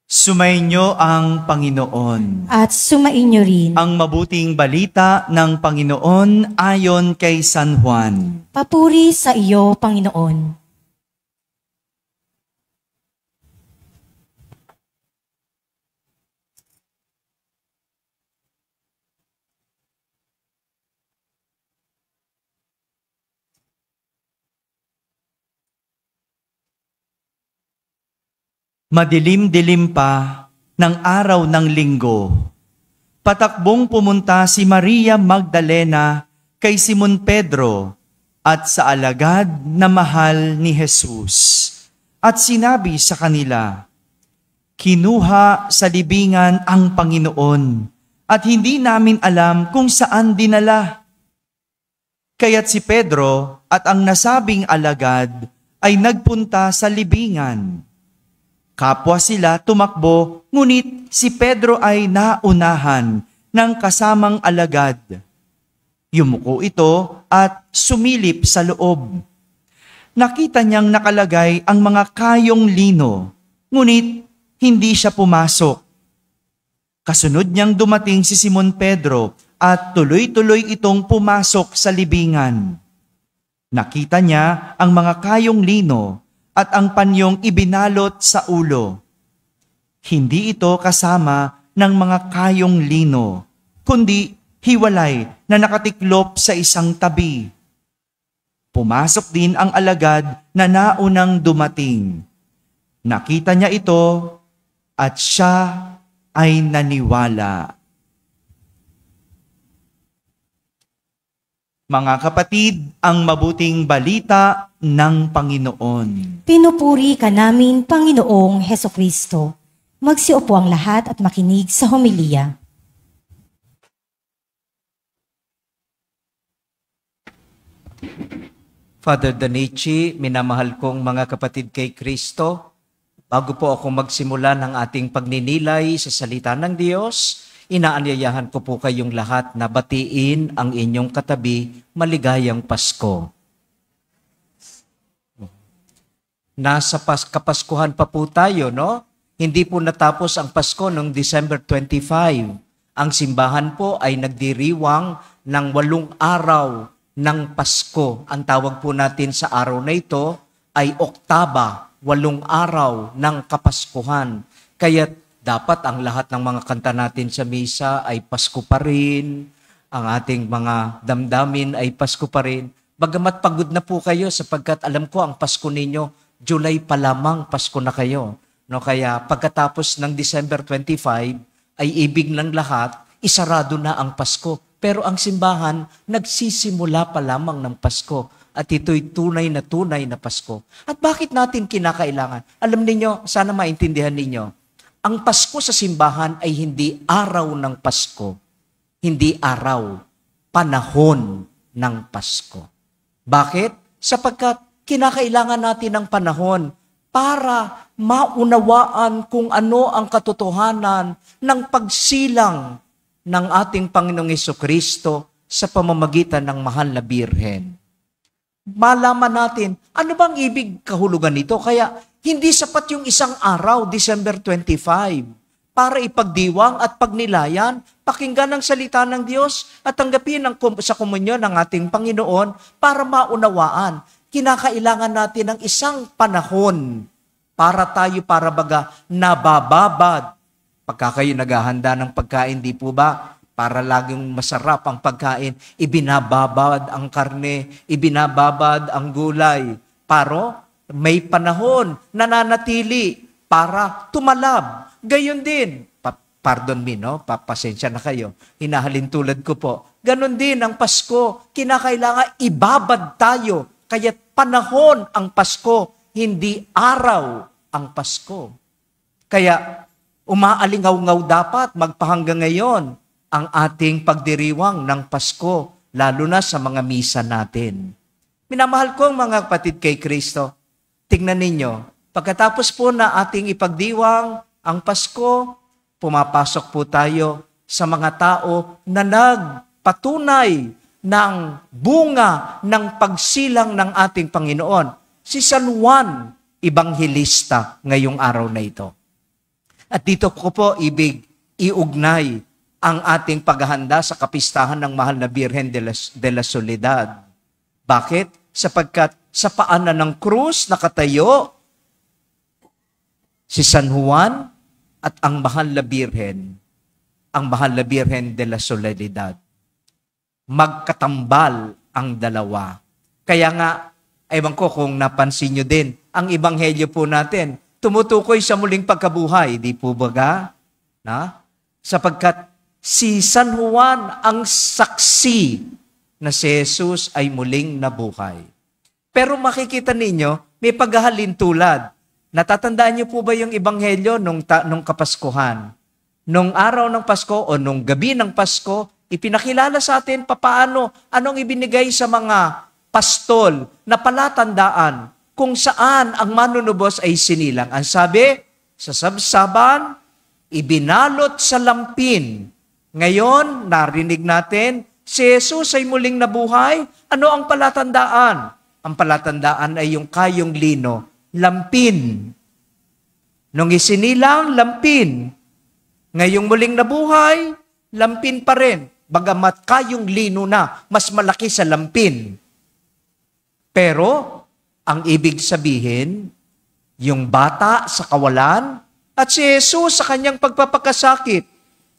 Sumainyo ang Panginoon. At sumainyo rin. Ang mabuting balita ng Panginoon ayon kay San Juan. Papuri sa iyo, Panginoon. Madilim-dilim pa ng araw ng linggo. Patakbong pumunta si Maria Magdalena kay Simon Pedro at sa alagad na mahal ni Jesus. At sinabi sa kanila, "Kinuha sa libingan ang Panginoon at hindi namin alam kung saan dinala." Kaya't si Pedro at ang nasabing alagad ay nagpunta sa libingan. Kapwa sila tumakbo, ngunit si Pedro ay naunahan ng kasamang alagad. Yumuko ito at sumilip sa loob. Nakita niyang nakalagay ang mga kayong lino, ngunit hindi siya pumasok. Kasunod niyang dumating si Simon Pedro at tuloy-tuloy itong pumasok sa libingan. Nakita niya ang mga kayong lino at ang panyong ibinalot sa ulo. Hindi ito kasama ng mga kayong lino, kundi hiwalay na nakatiklop sa isang tabi. Pumasok din ang alagad na naunang dumating. Nakita niya ito at siya ay naniwala. Mga kapatid, ang mabuting balita ng Panginoon. Pinupuri ka namin, Panginoong Hesukristo. Magsiupo ang lahat at makinig sa homilya. Father Danichi, minamahal kong mga kapatid kay Kristo, bago po ako magsimula ng ating pagninilay sa salita ng Diyos, inaanyayahan ko po kayong lahat na batiin ang inyong katabi, maligayang Pasko. Nasa Kapaskuhan pa po tayo, no? Hindi po natapos ang Pasko noong December 25. Ang simbahan po ay nagdiriwang ng 8 araw ng Pasko. Ang tawag po natin sa araw na ito ay Oktaba, 8 araw ng Kapaskuhan. Kaya dapat ang lahat ng mga kanta natin sa misa ay Pasko pa rin, ang ating mga damdamin ay Pasko pa rin. Bagamat pagod na po kayo sapagkat alam ko ang Pasko ninyo, July pa lamang Pasko na kayo. No, kaya pagkatapos ng December 25 ay ibig ng lahat, isarado na ang Pasko. Pero ang simbahan, nagsisimula pa lamang ng Pasko. At ito'y tunay na Pasko. At bakit natin kinakailangan? Alam ninyo, sana maintindihan ninyo, ang Pasko sa simbahan ay hindi araw ng Pasko. Hindi araw, panahon ng Pasko. Bakit? Sapagkat kinakailangan natin ng panahon para maunawaan kung ano ang katotohanan ng pagsilang ng ating Panginoong Hesukristo sa pamamagitan ng mahal na Birhen. Malaman natin, ano bang ibig kahulugan nito? Kaya hindi sapat yung isang araw, December 25, para ipagdiwang at pagnilayan, pakinggan ang salita ng Diyos at tanggapin sa komunyon ng ating Panginoon para maunawaan. Kinakailangan natin ng isang panahon para tayo para baga nabababad. Pagka kayo naghahanda ng pagkain, di po ba? Para laging masarap ang pagkain, ibinababad ang karne, ibinababad ang gulay. Pero may panahon nananatili para tumalab. Gayon din, pardon me, no? Pasensya na kayo. Hinahalin tulad ko po. Ganon din ang Pasko. Kinakailangan ibabad tayo. Kaya panahon ang Pasko, hindi araw ang Pasko. Kaya umaalingaw-ngaw dapat magpahanggang ngayon ang ating pagdiriwang ng Pasko, lalo na sa mga misa natin. Minamahal kong mga kapatid kay Kristo, tingnan ninyo, pagkatapos po na ating ipagdiwang ang Pasko, pumapasok po tayo sa mga tao na nagpatunay ng bunga ng pagsilang ng ating Panginoon. Si San Juan, Ebanghelista ngayong araw na ito. At dito ko po ibig iugnay ang ating paghahanda sa kapistahan ng Mahal na Birhen de la Soledad. Bakit? Sapagkat sa paanan ng krus nakatayo si San Juan at ang Mahal na Birhen de la Soledad. Magkatambal ang dalawa. Kaya nga, ewan ko kung napansin nyo din, ang ebanghelyo po natin, tumutukoy sa muling pagkabuhay, di po ba? Sapagkat si San Juan ang saksi na si Jesus ay muling nabuhay. Pero makikita ninyo, may paghahalin tulad. Natatandaan niyo po ba yung ebanghelyo nung Kapaskuhan? Nung araw ng Pasko o nung gabi ng Pasko, ipinakilala sa atin papaano, anong ibinigay sa mga pastol na palatandaan kung saan ang manunubos ay sinilang. Ang sabi, sa sabsaban, ibinalot sa lampin. Ngayon, narinig natin, si Jesus ay muling nabuhay. Ano ang palatandaan? Ang palatandaan ay yung kayong lino, lampin. Nung isinilang, lampin. Ngayong muling nabuhay, lampin pa rin. Bagamat kayong lino na, mas malaki sa lampin. Pero, ang ibig sabihin, yung bata sa kawalan, at si Jesus sa kanyang pagpapakasakit.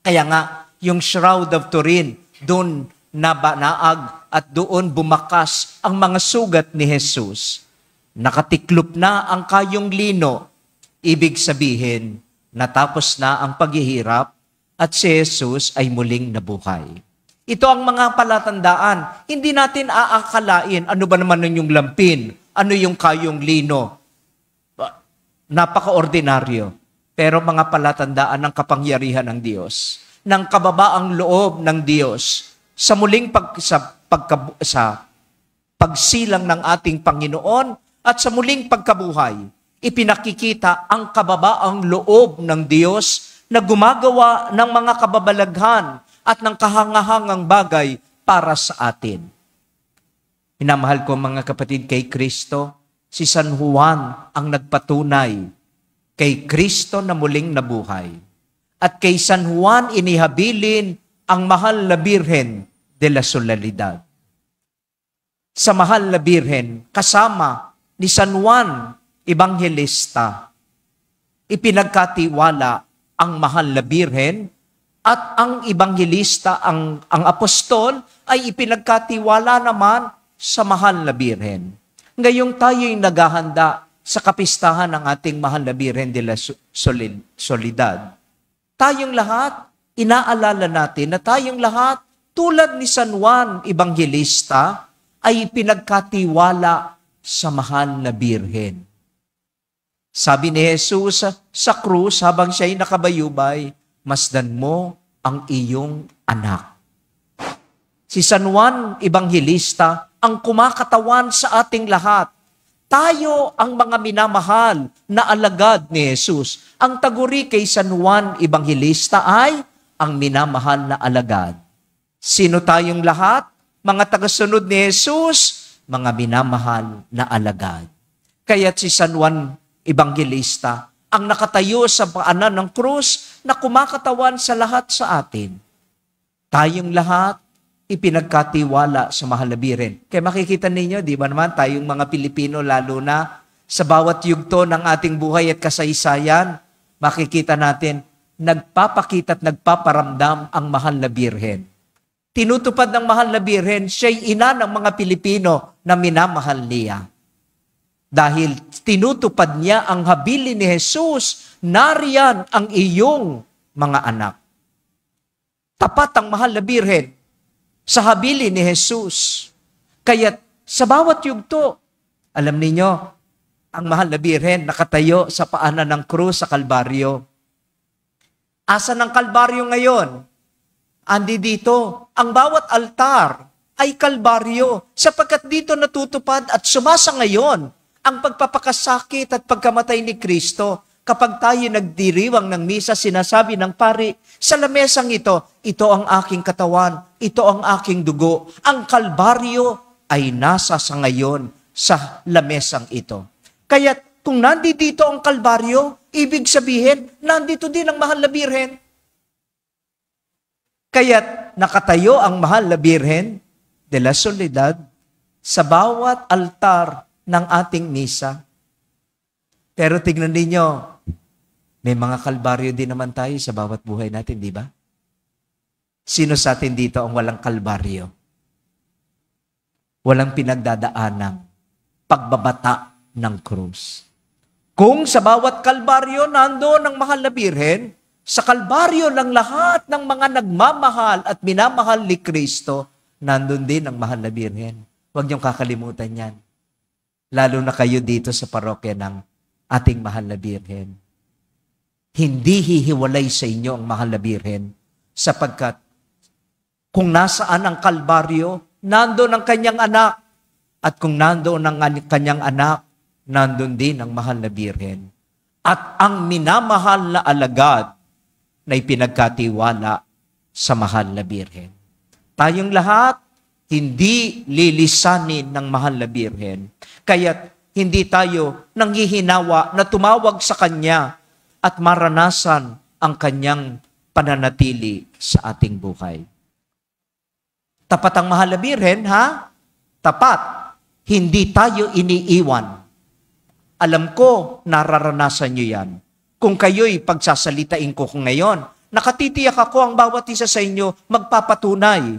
Kaya nga, yung Shroud of Turin, doon nabanaag at doon bumakas ang mga sugat ni Jesus. Nakatiklop na ang kayong lino. Ibig sabihin, natapos na ang paghihirap at si Jesus ay muling nabuhay. Ito ang mga palatandaan. Hindi natin aakalain ano ba naman yung lampin, ano yung kayong lino. Napaka-ordinaryo. Pero mga palatandaan ng kapangyarihan ng Diyos, ng kababaang loob ng Diyos, sa muling pagsilang ng ating Panginoon at sa muling pagkabuhay, ipinakikita ang kababaang loob ng Diyos na gumagawa ng mga kababalaghan at ng kahangahangang bagay para sa atin. Minamahal ko mga kapatid kay Kristo, si San Juan ang nagpatunay kay Kristo na muling nabuhay. At kay San Juan inihabilin ang Mahal na Birhen de la Soledad. Sa Mahal na Birhen, kasama ni San Juan Evangelista, ipinagkatiwala ang Mahal na Birhen at ang Evangelista, ang apostol, ay ipinagkatiwala naman sa Mahal na Birhen. Ngayong tayo'y naghahanda sa kapistahan ng ating Mahal na Birhen de la Soledad. Tayong lahat, inaalala natin na tayong lahat, tulad ni San Juan Evangelista, ay pinagkatiwala sa Mahal na Birhen. Sabi ni Jesus sa krus habang siya'y nakabayubay, masdan mo ang iyong anak. Si San Juan Evangelista ang kumakatawan sa ating lahat. Tayo ang mga minamahal na alagad ni Jesus. Ang taguri kay San Juan Evangelista ay ang minamahal na alagad. Sino tayong lahat? Mga tagasunod ni Jesus, mga minamahal na alagad. Kaya't si San Juan Evangelista ang nakatayo sa paanan ng krus na kumakatawan sa lahat sa atin. Tayong lahat ipinagkatiwala sa Mahal na Birhen. Kaya makikita ninyo, di ba naman, tayong mga Pilipino, lalo na sa bawat yugto ng ating buhay at kasaysayan, makikita natin, nagpapakita at nagpaparamdam ang Mahal na Birhen. Tinutupad ng Mahal na Birhen, siya'y ina ng mga Pilipino na minamahal niya. Dahil tinutupad niya ang habilin ni Jesus, nariyan ang iyong mga anak. Tapat ang Mahal na Birhen sa habilin ni Jesus. Kaya sa bawat yugto, alam ninyo, ang Mahal na Birhen nakatayo sa paanan ng krus sa Kalbaryo. Asa ng Kalbaryo ngayon? Andi dito. Ang bawat altar ay Kalbaryo sapagkat dito natutupad at sumasa ngayon ang pagpapakasakit at pagkamatay ni Kristo. Kapag tayo nagdiriwang ng misa, sinasabi ng pari, sa lamesang ito ang aking katawan, ito ang aking dugo. Ang Kalbaryo ay nasa sa ngayon sa lamesang ito. Kaya't kung nandito ang Kalbaryo, ibig sabihin, nandito din ang mahal na Birhen. Kaya't nakatayo ang mahal na Birhen de la Soledad sa bawat altar ng ating misa. Pero tignan ninyo, may mga kalbaryo din naman tayo sa bawat buhay natin, di ba? Sino sa atin dito ang walang kalbaryo? Walang pinagdadaanang pagbabata ng krus. Kung sa bawat kalbaryo nandoon ang mahal na Birhen, sa kalbaryo ng lahat ng mga nagmamahal at minamahal ni Kristo, nandun din ang mahal na Birhen. Huwag niyong kakalimutan yan. Lalo na kayo dito sa parokya ng ating mahal na Birhen. Hindi hihiwalay sa inyo ang mahal na Birhen sapagkat kung nasaan ang kalbaryo, nandoon ang kanyang anak. At kung nandoon ang kanyang anak, nandoon din ang mahal na Birhen. At ang minamahal na alagad na ipinagkatiwala sa mahal na Birhen. Tayong lahat, hindi lilisanin ng mahal na Birhen. Kaya't hindi tayo nanghihinawa na tumawag sa Kanya at maranasan ang Kanyang pananatili sa ating buhay. Tapat ang mahal na Birhen, ha? Tapat. Hindi tayo iniiwan. Alam ko, nararanasan nyo yan. Kung kayo'y pagsasalitain ko ngayon, nakatitiyak ako ang bawat isa sa inyo magpapatunay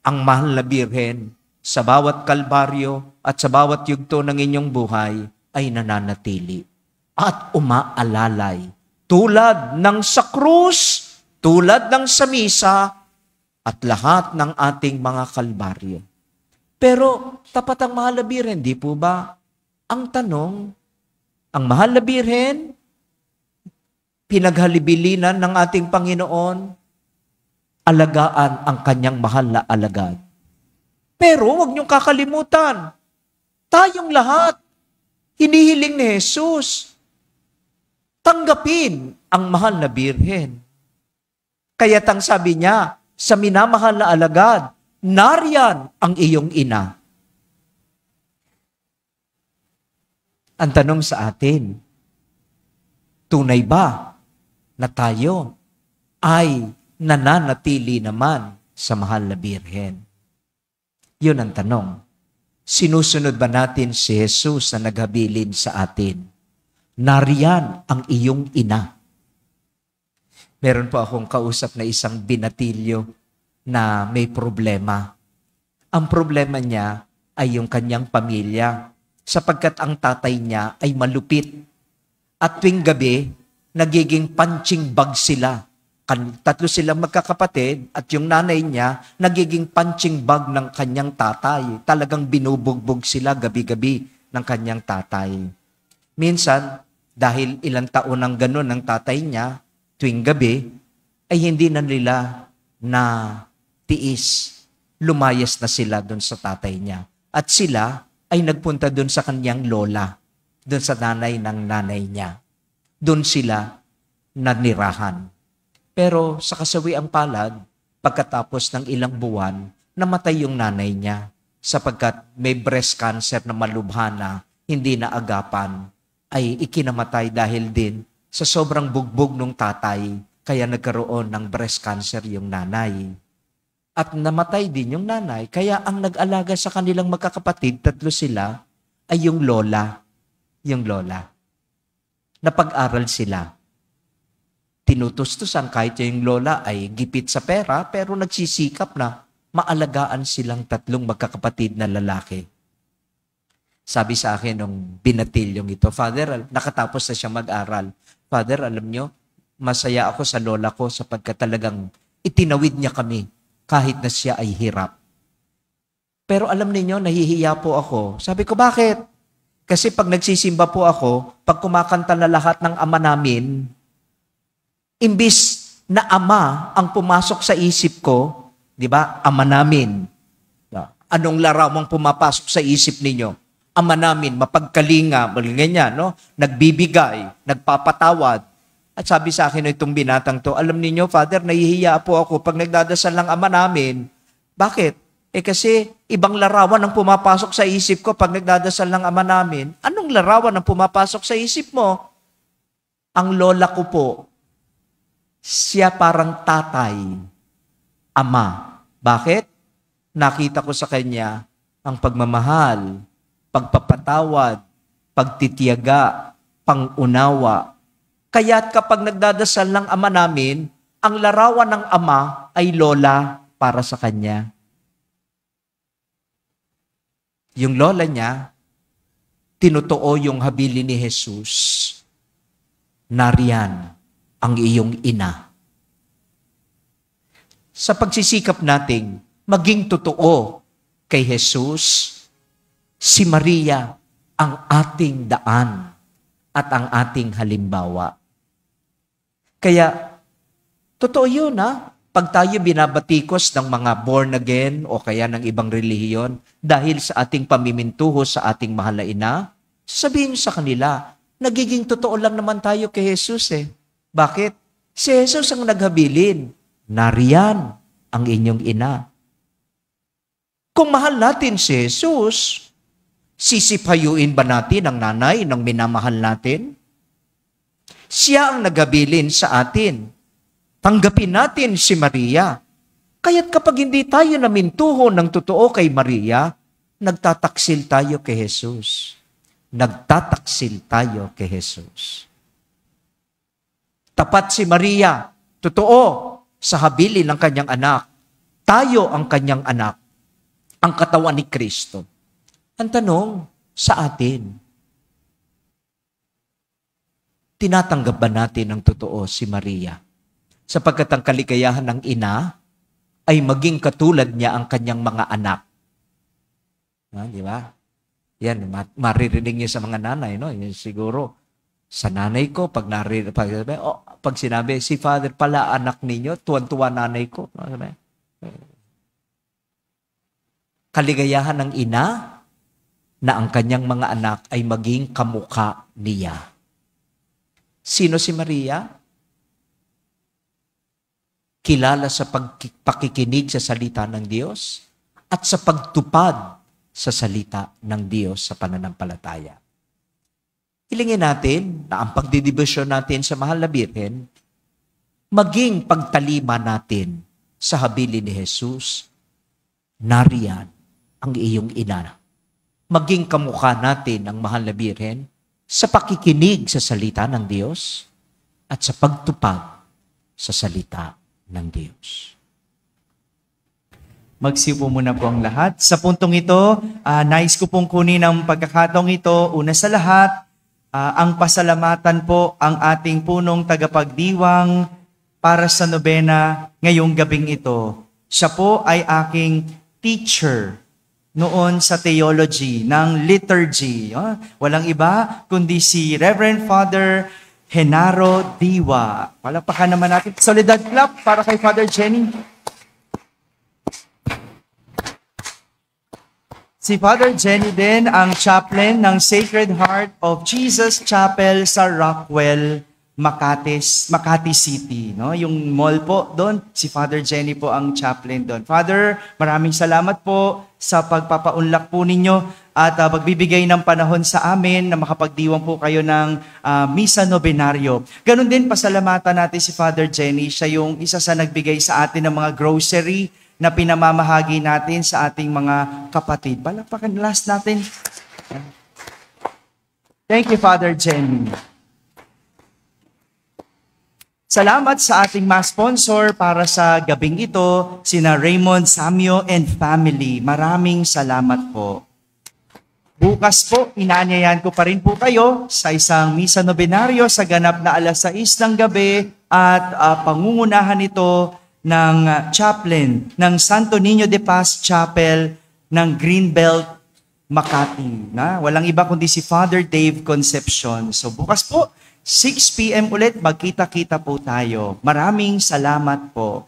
ang mahal na Birhen sa bawat kalbaryo at sa bawat yugto ng inyong buhay ay nananatili at umaalalay tulad ng sa krus, tulad ng sa misa at lahat ng ating mga kalbaryo. Pero tapat ang mahal na Birhen, di po ba? Ang tanong, ang mahal na Birhen, pinaghalibilinan ng ating Panginoon, alagaan ang kanyang mahal na alagad. Pero huwag niyong kakalimutan, tayong lahat, hinihiling ni Jesus, tanggapin ang mahal na Birhen. Kaya't ang sabi niya, sa minamahal na alagad, nariyan ang iyong ina. Ang tanong sa atin, tunay ba na tayo ay nananatili naman sa mahal na Birhen? Yun ang tanong. Sinusunod ba natin si Jesus na naghabilin sa atin? Nariyan ang iyong ina. Meron po akong kausap na isang binatilyo na may problema. Ang problema niya ay yung kanyang pamilya sapagkat ang tatay niya ay malupit. At tuwing gabi, nagiging punching bag sila. Tatlo silang magkakapatid at yung nanay niya nagiging punching bag ng kanyang tatay. Talagang binubugbog sila gabi-gabi ng kanyang tatay. Minsan, dahil ilang taon ng ganun ng tatay niya, tuwing gabi, ay hindi na nila na tiis. Lumayas na sila doon sa tatay niya. At sila ay nagpunta doon sa kanyang lola, doon sa nanay ng nanay niya. Doon sila nanirahan. Pero sa kasawiang palad, pagkatapos ng ilang buwan, namatay yung nanay niya sapagkat may breast cancer na malubhana, hindi na agapan, ay ikinamatay dahil din sa sobrang bugbog ng tatay, kaya nagkaroon ng breast cancer yung nanay. At namatay din yung nanay, kaya ang nag-alaga sa kanilang magkakapatid, tatlo sila, ay yung lola. Yung lola. Napag-aral sila. Tinutustusan kahit yung lola ay gipit sa pera, pero nagsisikap na maalagaan silang tatlong magkakapatid na lalaki. Sabi sa akin nung binatilyong ito, Father, nakatapos na siya mag-aral. Father, alam nyo, masaya ako sa lola ko sapagkat talagang itinawid niya kami kahit na siya ay hirap. Pero alam niyo, nahihiya po ako. Sabi ko, bakit? Kasi pag nagsisimba po ako, pag kumakanta na lahat ng ama namin, imbis na ama ang pumasok sa isip ko, di ba? Ama namin. Anong larawang pumapasok sa isip ninyo? Ama namin, mapagkalinga, ganyan, no? Nagbibigay, nagpapatawad. At sabi sa akin itong binatang to, alam niyo, Father, nahihiya po ako pag nagdadasal ng ama namin. Bakit? Kasi ibang larawan ang pumapasok sa isip ko pag nagdadasal ng ama namin. Anong larawan ang pumapasok sa isip mo? Ang lola ko po, siya parang tatay, ama. Bakit? Nakita ko sa kanya ang pagmamahal, pagpapatawad, pagtitiyaga, pangunawa. Kaya't kapag nagdadasal ng ama namin, ang larawan ng ama ay lola para sa kanya. Yung lola niya, tinutuo yung habili ni Jesus. Nariyan ang iyong ina. Sa pagsisikap nating maging totoo kay Jesus, si Maria ang ating daan at ang ating halimbawa. Kaya, totoo yun pag tayo binabatikos ng mga born again o kaya ng ibang relihiyon dahil sa ating pamimintuho sa ating mahal na ina, sabihin sa kanila, nagiging totoo lang naman tayo kay Jesus Bakit? Si Jesus ang naghabilin. Nariyan ang inyong ina. Kung mahal natin si Jesus, sisipayuin ba natin ang nanay ng minamahal natin? Siya ang naghabilin sa atin. Tanggapin natin si Maria. Kaya't kapag hindi tayo namintuho ng totoo kay Maria, nagtataksil tayo kay Jesus. Nagtataksil tayo kay Jesus. Tapat si Maria, totoo, sa habili ng kanyang anak. Tayo ang kanyang anak, ang katawan ni Kristo. Ang tanong sa atin, tinatanggap ba natin ang totoo si Maria? Sapagkat ang kaligayahan ng ina ay maging katulad niya ang kanyang mga anak. Di ba? Yan, maririnig niyo sa mga nanay, no? Yan, siguro, sa nanay ko, pag sinabi, si Father pala anak ninyo, tuwan-tuwa nanay ko. Kaligayahan ng ina na ang kanyang mga anak ay maging kamukha niya. Sino si Maria? Kilala sa pakikinig sa salita ng Diyos at sa pagtupad sa salita ng Diyos sa pananampalataya. Hilingin natin na ang pagdidibusyon natin sa Mahal na Birhen, maging pagtalima natin sa habili ni Jesus, nariyan ang iyong ina. Maging kamukha natin ang Mahal na Birhen sa pakikinig sa salita ng Diyos at sa pagtupad sa salita ng Diyos. Magsiupo muna po ang lahat. Sa puntong ito, nais ko pong kunin ang pagkakataong ito. Una sa lahat, ang pasalamatan po ang ating punong tagapagdiwang para sa nobena ngayong gabing ito. Siya po ay aking teacher noon sa theology ng liturgy. Walang iba kundi si Reverend Father Genaro Diwa. Palakpakan naman natin. Solidad clap para kay Father Jenny. Si Father Jenny din ang chaplain ng Sacred Heart of Jesus Chapel sa Rockwell, Makati City. No? Yung mall po doon, si Father Jenny po ang chaplain doon. Father, maraming salamat po sa pagpapaunlak po ninyo at pagbibigay ng panahon sa amin na makapagdiwang po kayo ng Misa Nobenaryo. Ganon din, pasalamatan natin si Father Jenny. Siya yung isa sa nagbigay sa atin ng mga grocery na pinamamahagi natin sa ating mga kapatid. Palakpakan last natin. Thank you, Father Jenny. Salamat sa ating mga sponsor para sa gabing ito, sina Raymond Samyo and family. Maraming salamat po. Bukas po, inaanyayan ko pa rin po kayo sa isang Misa Nobenaryo sa ganap na 6:00 ng gabi at pangungunahan ito ng chaplain ng Santo Niño de Paz Chapel ng Greenbelt, Makati. Walang iba kundi si Father Dave Concepcion. So bukas po, 6 p.m. ulit, magkita-kita po tayo. Maraming salamat po.